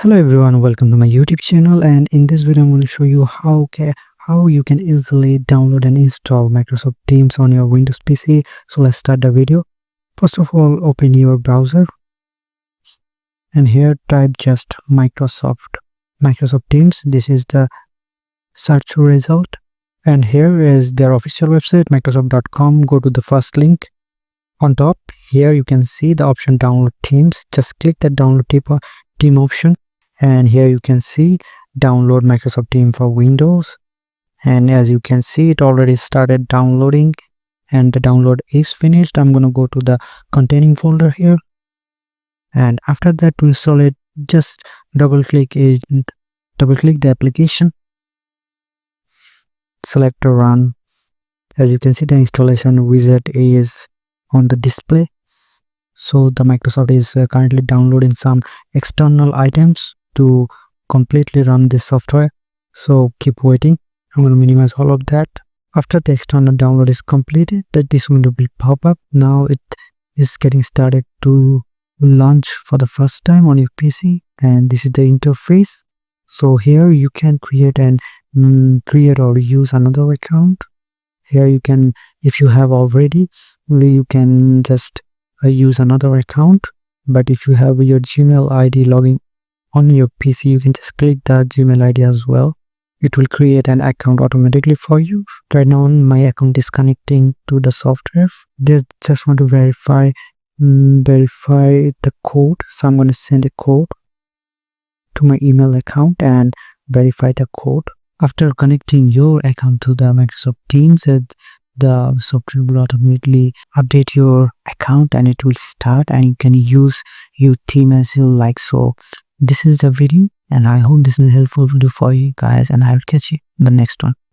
Hello everyone, welcome to my YouTube channel, and in this video I'm going to show you how you can easily download and install Microsoft Teams on your Windows PC. So let's start the video. First of all, open your browser and here type just Microsoft Teams. This is the search result, and here is their official website, microsoft.com. Go to the first link on top. Here you can see the option download Teams. Just click that download team option, and here you can see download Microsoft Teams for Windows. And as you can see, it already started downloading and the download is finished. I'm going to go to the containing folder here, and after that, to install it, just double click the application, select run. As you can see, the installation wizard is on the display. So the Microsoft is currently downloading some external items to completely run this software, so keep waiting. I'm going to minimize all of that. After the external download is completed, this window will pop up. Now it is getting started to launch for the first time on your PC, and this is the interface. So here you can create or use another account. Here you can, if you have already, you can just use another account. But if you have your Gmail ID logging on your PC, you can just click that Gmail ID as well. It will create an account automatically for you. Right now my account is connecting to the software. They just want to verify the code, so I'm going to send a code to my email account and verify the code. After connecting your account to the Microsoft Teams, the software will automatically update your account and it will start, and you can use your team as you like. So this is the video, and I hope this is a helpful video for you guys, and I will catch you in the next one.